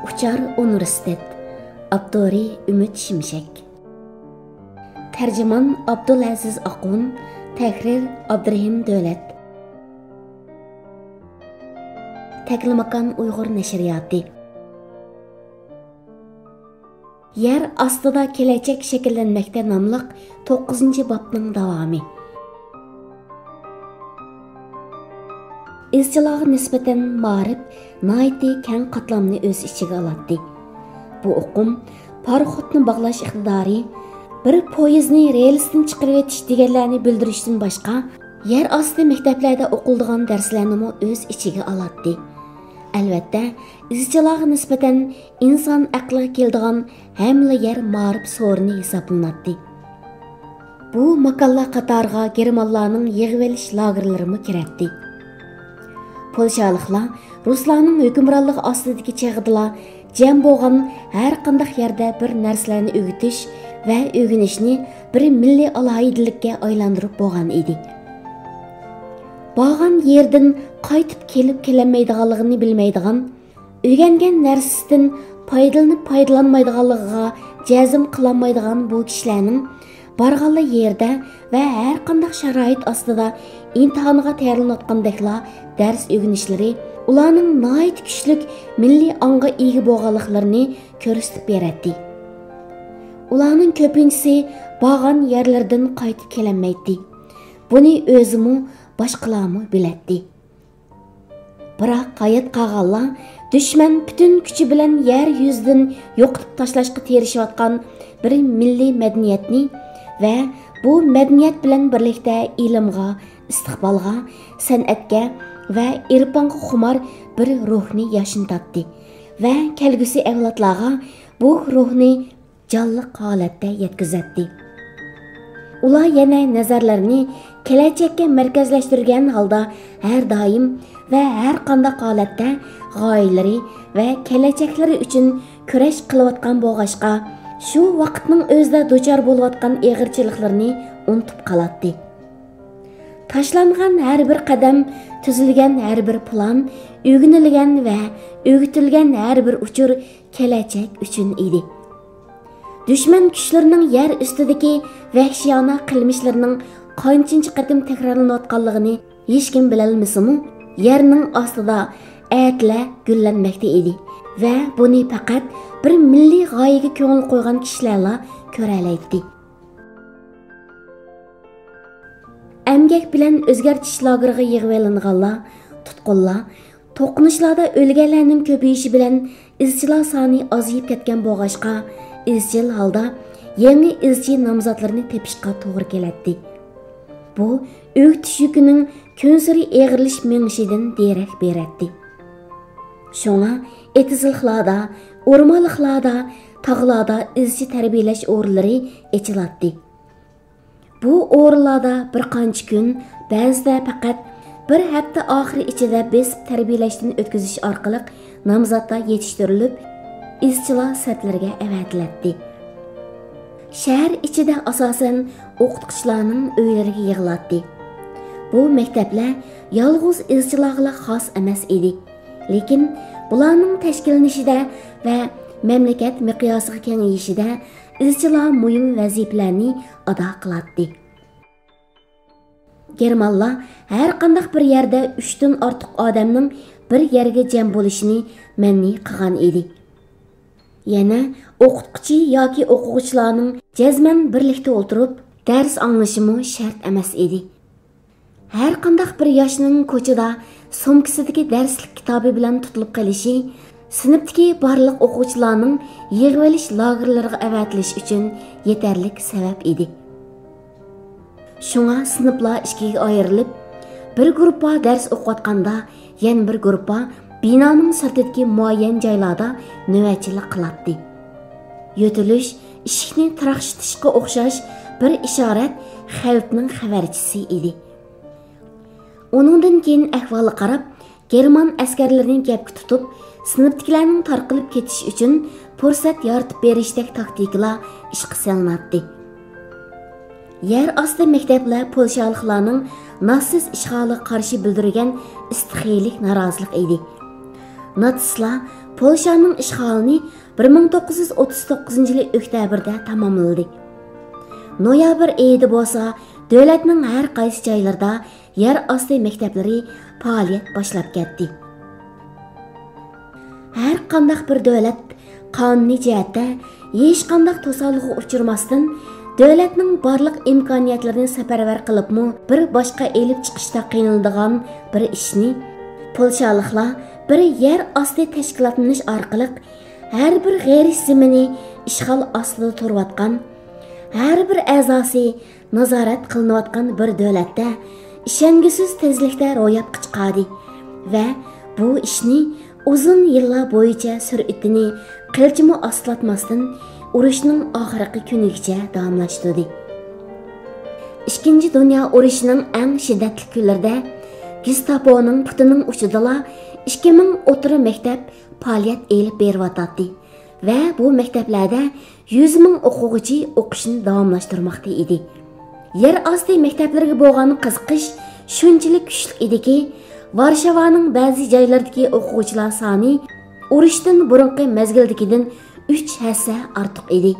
Uçar Universitet. Abduri Ümit Şimşek. Tercüman Abdulaziz Aqun. Tahrir Abdurahim Dövlet. Teklimakan Uyghur Neşriyatı. Yer astıda kelecek şekillenmekte namlıq 9. babның davamı. İzcilağa nisbeten ma'rif naiti keng qatlamni öz içiga alatdi. Bu oqum paraxotni bağlash iqtidori, bir poyezni relsdan chiqarib etish deganlarni bildirishdan boshqa, yer osti maktablarda o'qiladigan darslarni öz ichiga alatdi. Albatta, izcilağa nisbatan inson aqliga keladigan hamla yer ma'rif so'rini hisoblanadi. Bu makallar qatoriga germanlarning yig'ilish lagerlarimi kiradi. Polshaliklar Ruslarning hukmronligi ostidagi chag'dila jam bo'lgan har qanday yerda bir narsalarni o'g'itish va o'rganishni bir milliy aloyidalikka aylantirib bo'lgan edi. Bo'lgan yerdan qaytib kelib kelinmaydiganligini bilmaydigan, o'rgangan narsasidan foydalanmaydiganligiga jazm qilolmaydigan bu kishilarning barğanlı yerdə və hər qandaq şərait astida imtihaniga tayyorlanayotgandakla ders öyrənişləri ularning nəhayət güclük milli anga ega bo'lganliklarini ko'rsatib beradi. Ularning ko'pinchisi borgan yerlardan qaytib kelinmaydi. Buni o'zimi boshqalarmi biladi. Biroq hayot qag'anlar dushman butun kuchi bilan yer yuzidan yo'qotib tashlashga tirishayotgan bir milliy madaniyatni ve bu medeniyet bilen birlikte ilimga, istiqbalga, san'atga ve irfanga xumar bir ruhni yaşıntatdi ve kelgusi evlatlarga bu ruhni canlıq holatda yetkazatdi. Ular yana nazarlarini kelajakka markazlashtirgan holda har doim ve har qanday holatda g'oyalari ve kelajaklari uchun kurash qilayotgan bo'lg'ashqa şu vaqtning o'zida duchor bo'layotgan eg'irchiliklarni unutib qoladi. Tashlangan har bir qadam, tuzilgan har bir plan, o'rganilgan va o'rgatilgan har bir uchur kelajak uchun edi. Dushman kuchlarining yer ustidagi vahshiyona qilmishlarining qanchinchi qatim takrorlanayotganligini hech kim bilolmasa-mu, yerning ostida atlar gullanmoqda edi. Ve bunu faqat bir milliy g'oyaga ko'ngil qo'ygan kishilarla ko'ralaydi. Emgak bilan o'zgartish lageriga yig'ilinganlar, tutqunlar, to'qinishlarda o'lganlarning ko'payishi bilan izchilar soni ozayib ketgan bo'lg'ashqa, izchil holda yangi izchi nomzodlarni tepishga to'g'ri keladi. Bu o'g'itish yukining kunsiri eg'irlish mengishidan derak beradi. Şoňa etizliklarda, ormanlıklarda, tağlarda izci tərbiyələş orunları eçilatdi. Bu orunlarda bir qancha kun, bəzida faqat bir həftə axırı içində besib tərbiyələşdən ötküzüş arqalıq namzatda yetişdirilib, izchilar sətlərə əvətilətdi. Şəhər içində asasən oqutquchilarning öyləriga yığılatdi. Bu məktəblər yalğız izchilarga xos emas edi. Lekin bularning tashkillanishida va mamlakat miqyosiga kengayishida izchilar muhim vazifalarni ado qiladi. Germanlar har qanday bir yerda 3 dan ortiq odamning bir yerga jam bo'lishini manni qilgan edi. Yana o'qituvchi yoki o'quvchilarning jazman birlikda o'tirib dars anglashimi shart emas edi. Her qanday bir yoshning ko'chada sumkasidagi darslik kitobi bilan tutilib qolishi, sinfdagi barliq o'quvchilarning yig'ilish lagerlariga avatilish uchun yetarlik sabab edi. Shunga sinflar ikkiga ayrilib, bir guruhga dars o'qiyotganda, yana bir guruhga binoning sirtidagi muayyan joylarda navbatchilik qiladi. Yotilish eshikni tiraqshitishga o'xshash bir ishorat xavfning xabarchisi edi. Onundan keyin ahvoli qarab, German askarlarining gapga tutib, sinfdagilarning tarqalib ketish uchun fursat yaratib berishdek taktikalar ishga solinadi. Yer osti maktablar polshaliklarning natsiz ishg'oliga qarshi bildirgan istiqiylik norozilik edi. Natsistlar Polşanın işğalini 1939 yılı oktyabirda tamamladı. Noyabr ayida bo'lsa, davlatning har qaysi joylarida yer osti maktablari faoliyat boshlab ketdi. Har qanday bir davlat qonuniy jihatda hech qanday to'sqinlikka uchramasdan davlatning barliq imkoniyatlarini safarbar qilibmi bir boshqa elib chiqishda qiynaladigan bir ishni polshaliklar bir yer osti tashkilotlanish orqali har bir g'ayriy zimini ishg'ol ostida turayotgan, har bir a'zosi nazorat qilinayotgan bir davlatda ishongisiz tezlikda ro'yobga chiqadi va bu ishni uzun yillar bo'yicha sur'atini qilchimi ostlatmasdan urushning oxirgi kunigacha davomlashtirdi. Ikkinchi dunyo urushining eng shiddatli kunlarida Gestaponing putining uchidala 2000 o'tiri maktab faoliyat elib beryotdi va bu maktablarda 100 ming o'quvchi o'qishni davomlashtirmoqda edi. Yer osti maktablariga bo'lgan qiziqish shunchalik kuchli ediki, Varshavaning ba'zi joylaridagi o'quvchilar soni urushdan burungi mezgildagidan 3 hassa ortiq edi.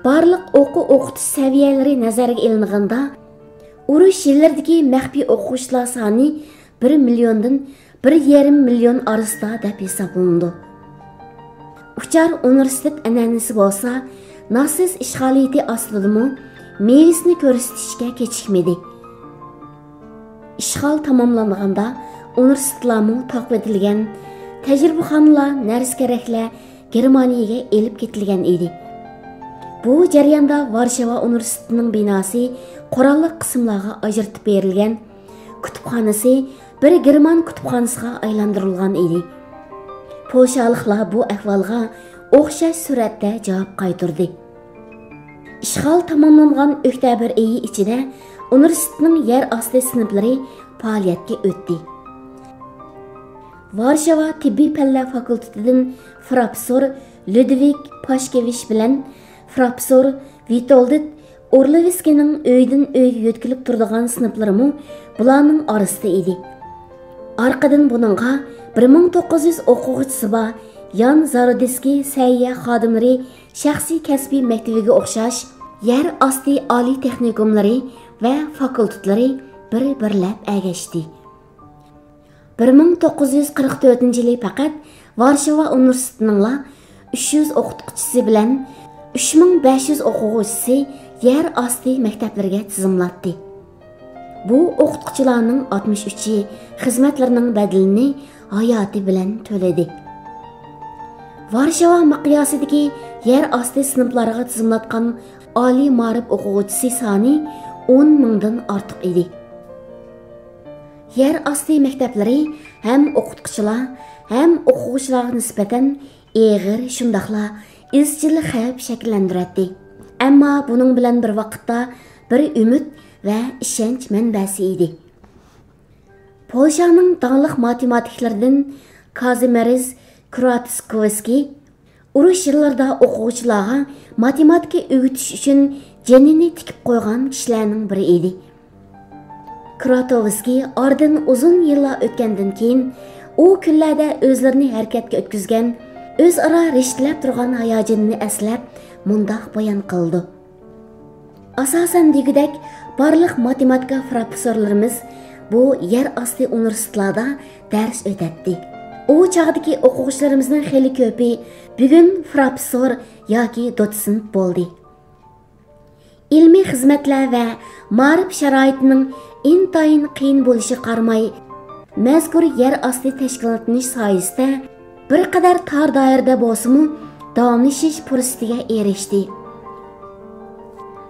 Barliq o'qitish saviyalari nazarga olinganda, urush yillardagi maxfiy o'quvchilar soni 1 milliondan 1,5 million orasida deb hisoblandi. Uchar universitet an'anasi bo'lsa, natsiz ishg'oliyati ostidami mevasini ko'rsatishga kechikmadi. İşğal tamamlanğanda universitetlarmı taqib etilgan, tajribaxonalar, nars keraklar Germaniyaga elib ketilgan edi. Bu jarayonda Varshava universitetining binosi qurolli qismlarga ajratib berilgan, kutubxonasi bir German kutubxonasiga aylantirilgan edi. Polshaliklar bu ahvolga o'xshash suratda javob qaytardi. İşğal tamamlangan oktyabr oyi ichida universitetning yer osti sinflari faoliyatga o'tdi. Varshava tibbiy fanlar fakultetidan professor Ludwig Pashkevich bilan professor Vitold Orlovskining uydan uyga yo'tkilib turadigan sinflarimi bularning orasida edi. Arqadan buningga 1900 o'quvchisi bor Yan Zarodskiy sayya xodimlari shaxsiy kasbiy maktabiga o'xshash yer osti oliy texnikumlari va fakultetlari bir-birlab agashdi. 1944 yili faqat Varshava universitetining 300 o'qituvchisi bilan 3500 o'quvchisi yer osti maktablariga tizimlatdi. Bu o'qituvchilarning 63i xizmatlarining badalini hayoti bilan to'ladi. Varshava miqyosidagi yer osti sinflariga tizimlatgan oliy ma'rif o'quvchisi soni 10 mingdan ortiq edi. Yer osti maktablari ham o'qituvchilar, ham o'quvchilarga nisbatan eg'ir shundaqla izchil xavf shakllantiradi. Ammo buning bilan bir vaqtda bir umid va ishonch manbasi edi. Polshaning danglik matematiklardan Kazimierz Kuratkovskiy urush yillarida o'quvchilarga matematika o'rgatish uchun janini tikib qo'ygan kishilarning biri edi. Kuratkovskiy oradan uzun yillar o'tgandan keyin u kunlarda o'zlarini harakatga o'tkazgan, o'zaro rishtalab turgan hayojonini eslab mundaq bayon qildi. Asosan degidek barliq matematika professorlarimiz bu yer osti universitetlarda dars o'tadi. U chog'dagi o'quvchilarimizning xeyli ko'pi bugun professor yoki dotsent bo'ldi. Ilmiy xizmatlar va ma'rif sharoitining intayin qiyin bo'lishi qaramay, mazkur yer osti tashkilotlanish soyasida bir qadar tor doirada bo'lsa-mu davomlashish fursatiga erishdi.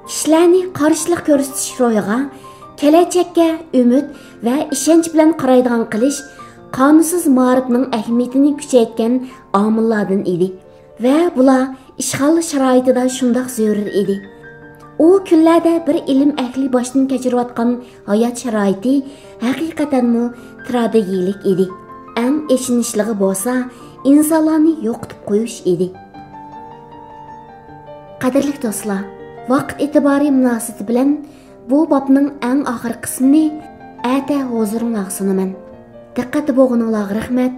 Kishilarni qarshilik ko'rsatish ro'yiga, kelajakka umid va ishonch bilan qaraydigan qilish qonunsiz ma'rifning ahamiyatini kuchaytgan omillardan edi va bular ishg'ol sharoitida shundoq zarur edi. U kunlarda bir ilm ahli boshdan kechirayotgan hayot sharoiti haqiqatanmi tragediya edi. Eng eshinishligi bo'lsa, insonlarni yo'qotib qo'yish edi. Qadrli do'stlar, vaqt e'tibori munosabati bilan bu bobning eng oxirgi qismini ata huzuringizga sunaman. Diqqat bo'lganingizga rahmat.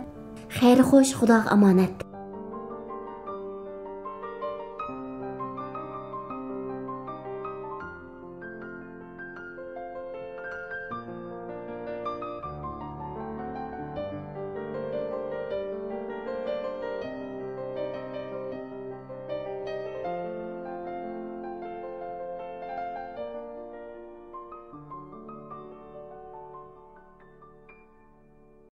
Xayri xo'sh, Xudoga omonat.